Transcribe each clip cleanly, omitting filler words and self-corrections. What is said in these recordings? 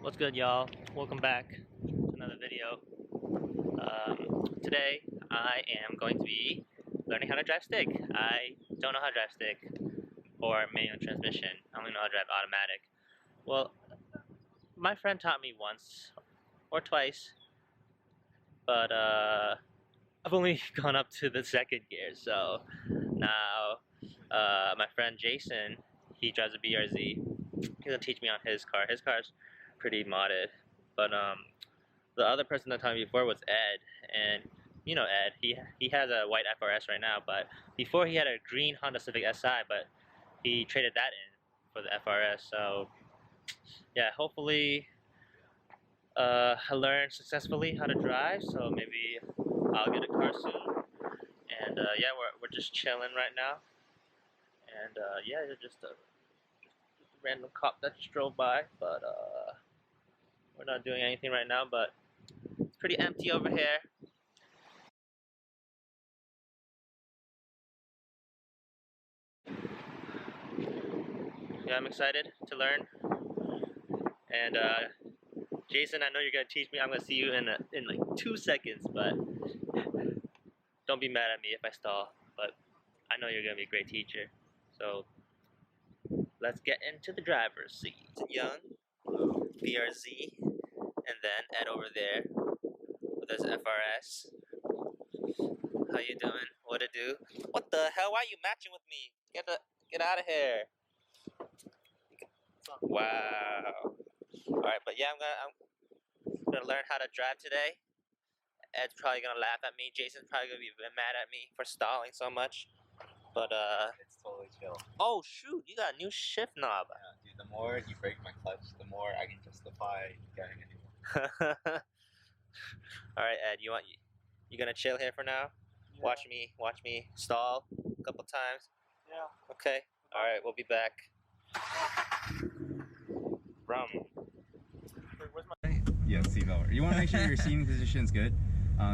What's good, y'all? Welcome back to another video. Today I am going to be learning how to drive stick. I don't know how to drive stick or manual transmission. I only know how to drive automatic. Well, my friend taught me once or twice, but I've only gone up to the second gear. So now my friend Jason, he drives a BRZ. He's gonna teach me on his car. His car's pretty modded, but the other person that taught me before was Ed, and you know Ed. He has a white FRS right now, but before he had a green Honda Civic Si, but he traded that in for the FRS. So yeah, hopefully I learn successfully how to drive. So maybe I'll get a car soon. And yeah, we're just chilling right now. And yeah, just a random cop that just drove by, but we're not doing anything right now. But it's pretty empty over here. Yeah, I'm excited to learn. And Jason, I know you're gonna teach me. I'm gonna see you in like 2 seconds, but don't be mad at me if I stall. But I know you're gonna be a great teacher. So let's get into the driver's seat. Young, BRZ, and then Ed over there with his FRS. How you doing? What to do? What the hell? Why are you matching with me? Get out of here! Wow. All right, but yeah, I'm gonna learn how to drive today. Ed's probably gonna laugh at me. Jason's probably gonna be mad at me for stalling so much. But it's totally chill. Oh shoot, you got a new shift knob. Yeah, dude, the more you break my clutch, the more I can justify getting a new one. All right, Ed, you gonna chill here for now? Yeah. Watch me stall a couple times. Yeah. Okay. All right, we'll be back. Where's my... Yeah, seatbelt. You want to make sure your seating position is good.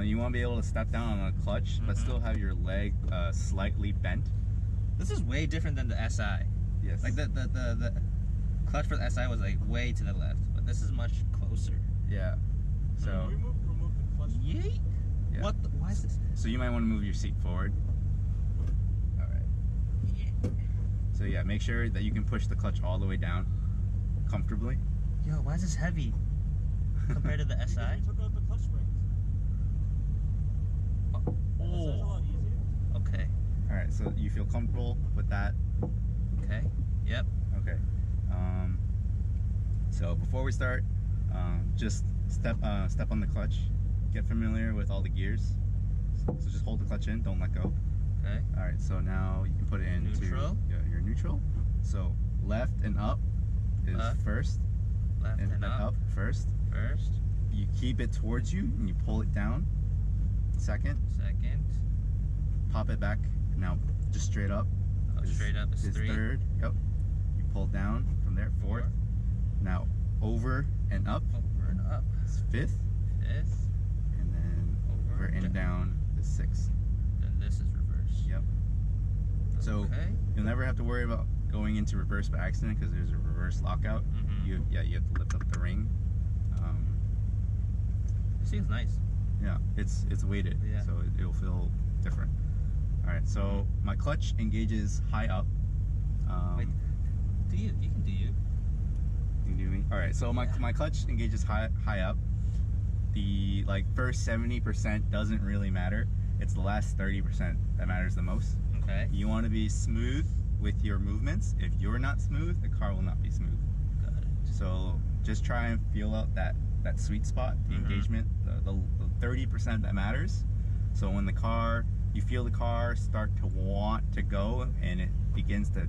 You want to be able to step down on a clutch, but still have your leg slightly bent. This is way different than the SI. Yes. Like the clutch for the SI was like way to the left, but this is much closer. Yeah. So remove the clutch. Yeet. Yeah. What? Why is this? So you might want to move your seat forward. All right. Yeah. So yeah, make sure that you can push the clutch all the way down comfortably. Yo, why is this heavy compared to the SI? You took out the clutch springs. Oh. That's a lot easier. Okay. All right. So you feel comfortable with that? Okay. Yep. Okay. So before we start, just step on the clutch. Get familiar with all the gears. So just hold the clutch in. Don't let go. Okay. All right. So now you can put it into neutral. Your neutral. So left and up is first. Left and up first. First. You keep it towards you and you pull it down. Second. Second. Pop it back. Now just straight up. Oh, straight up is three. Third. Yep. You pull down from there. Fourth. Now over and up. Over and up. Is fifth. Fifth. And then over and down is sixth. Then this is reverse. Yep. So you'll never have to worry about going into reverse by accident because there's a reverse lockout. You have to lift up the ring. Seems nice. Yeah, it's weighted, so it'll feel different. All right, so my clutch engages high up. Wait, do you? You can do you. You do me. All right, so my clutch engages high up. The first 70% doesn't really matter. It's the last 30% that matters the most. Okay. You want to be smooth with your movements. If you're not smooth, the car will not be smooth. Got it. So just try and feel out that sweet spot, the engagement, the 30% that matters. So when you feel the car start to want to go and it begins to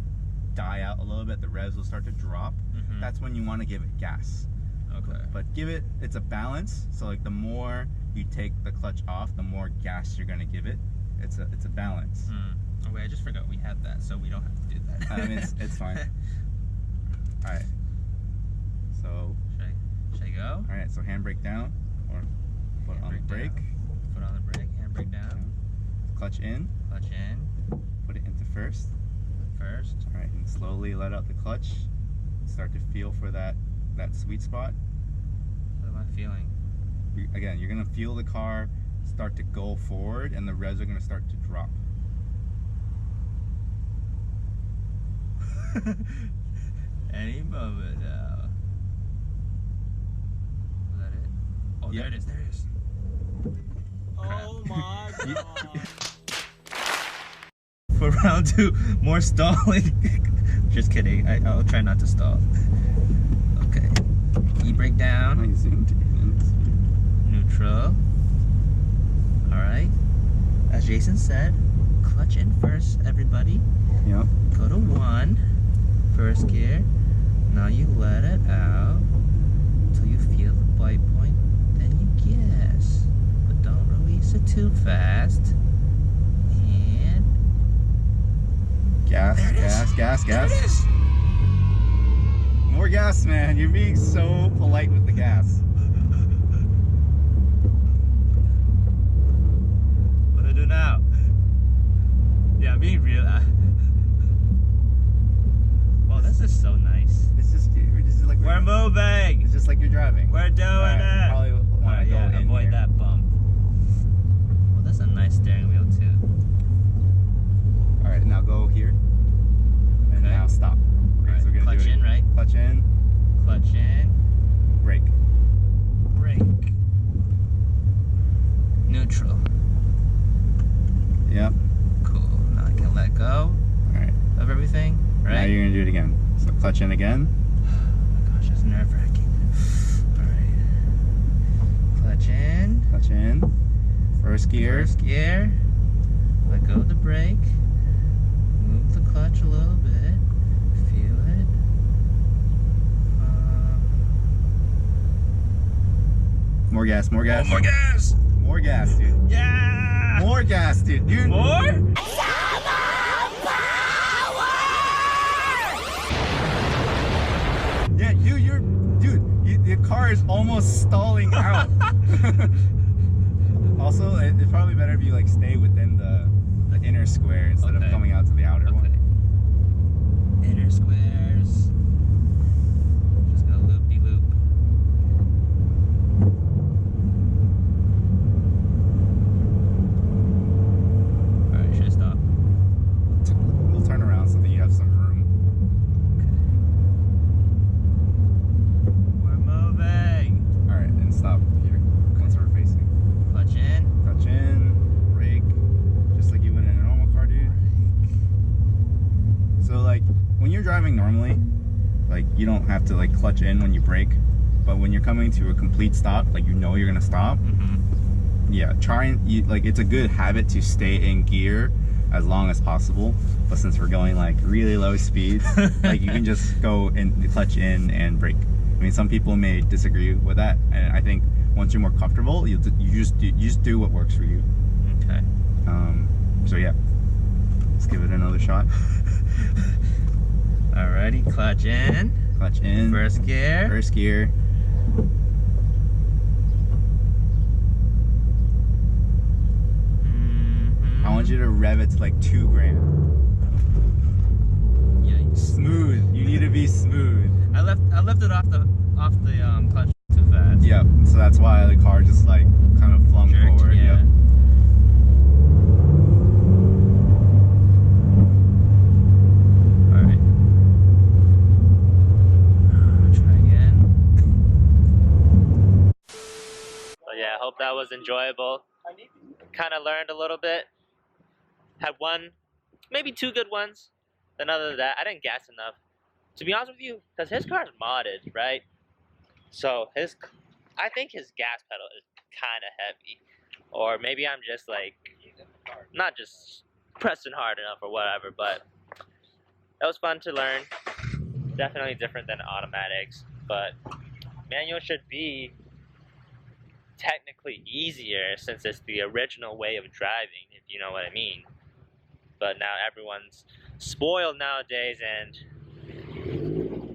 die out a little bit, the revs will start to drop. That's when you want to give it gas. Okay. But it's a balance. So like the more you take the clutch off, the more gas you're gonna give it. It's a balance. Oh wait, I just forgot we had that, so we don't have to do that. I mean, it's fine. All right. So should I go? All right. So handbrake down, or foot on the brake. Foot on the brake. Handbrake down. Clutch in. Clutch in. Put it into first. First. All right, and slowly let out the clutch. Start to feel for that sweet spot. am I feeling? Again, you're gonna feel the car start to go forward, and the revs are gonna start to drop. Any moment now. Is that it? Oh, Yeah. there it is. There it is. Oh my god. For round 2, more stalling. Just kidding. I'll try not to stall. Okay. E-brake down. I zoomed in. Neutral. Alright. As Jason said, clutch in first, everybody. Yep. Go to 1. First gear. Now you let it out until you feel the bite point. Then you gas. But don't release it too fast. And Gas, there it is. gas, There gas. it is. More gas, man. You're being so polite with the gas. What do I do now? Yeah, I'm being real. Well, this is so nice. It's just like We're moving. It's just like you're driving. We're doing Alright, it. probably want to Alright, go yeah, in avoid here. that bump. Well, that's a nice steering wheel too. All right, now go here, and Okay. now stop. Okay, Alright, so we're gonna clutch do it. in, right? Clutch in, Clutch in. brake. Brake. Neutral. Yep. Cool. Now I can let go All right. of everything, Now right? you're gonna do it again. So clutch in again. Oh my gosh, that's nerve-wracking. Alright. Clutch in. Clutch in. First gear. First gear. Let go of the brake. Move the clutch a little bit. Feel it. More gas. More gas. More gas! More gas, dude. Yeah! More gas, dude. Dude. More? Yeah, your car is almost stalling out. Also, it's probably better if you like stay within the inner square instead of Okay. coming out to the outer one. Inner squares. Just gonna loop-de-loop. Alright, should I stop? We'll turn around so that you have some room. We're moving. All right, and stop here once we're facing. Clutch in. Clutch in, brake, just like you would in a normal car, dude. So like when you're driving normally, like you don't have to like clutch in when you brake, but when you're coming to a complete stop, like you know you're gonna stop. Yeah, try and like it's a good habit to stay in gear as long as possible. But since we're going like really low speeds, like you can just go and clutch in and brake. I mean, some people may disagree with that, and I think once you're more comfortable, you just do what works for you. Okay. So yeah, let's give it another shot. Alrighty, clutch in. Clutch in. First gear. First gear. Mhm. I want you to rev it to like 2 grand. Yikes. Smooth. You need to be smooth. I left it off the clutch too fast. Yep. So that's why the car just like kind of flung Jerked, forward. yeah. Yep. Alright. Try again. So yeah, I hope that was enjoyable. Kind of learned a little bit. Had one, maybe 2 good ones. Then other than that, I didn't gas enough. To be honest with you, because his car is modded, right? So I think his gas pedal is kind of heavy. Or maybe I'm just like, not just pressing hard enough or whatever, but that was fun to learn. Definitely different than automatics, but manual should be technically easier since it's the original way of driving, if you know what I mean. But now everyone's spoiled nowadays, and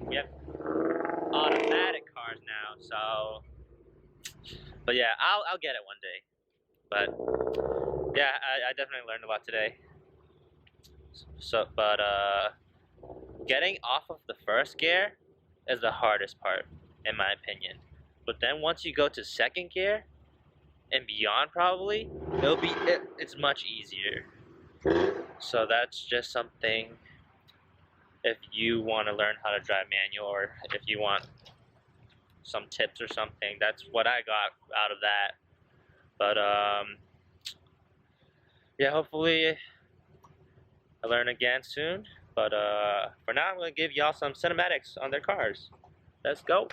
we have automatic cars now, so. But yeah, I'll get it one day. But yeah, I definitely learned a lot today. So, but getting off of the first gear is the hardest part, in my opinion. But then once you go to second gear and beyond, probably it's much easier. So that's just something. If you want to learn how to drive manual, or if you want some tips or something, that's what I got out of that. But yeah, hopefully I learn again soon. But for now, I'm gonna give y'all some cinematics on their cars. Let's go.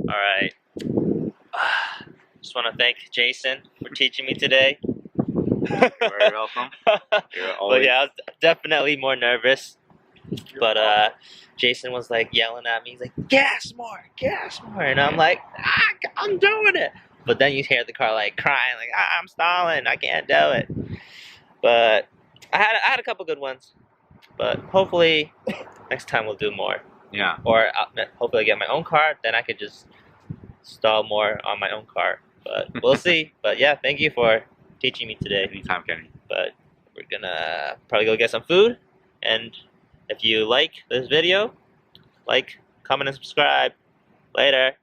All right. Just want to thank Jason for teaching me today. You're very welcome. You're always... But yeah, I was definitely more nervous. But Jason was like yelling at me. He's like, gas more, and I'm like, I'm doing it. But then you hear the car like crying, like, I'm stalling, I can't do it. But I had a couple good ones. But hopefully next time we'll do more. Yeah. Or hopefully I get my own car, then I could just stall more on my own car. But we'll see. But yeah, thank you for teaching me today. Anytime, Kenny. But we're gonna probably go get some food. And if you like this video, like, comment, and subscribe. Later.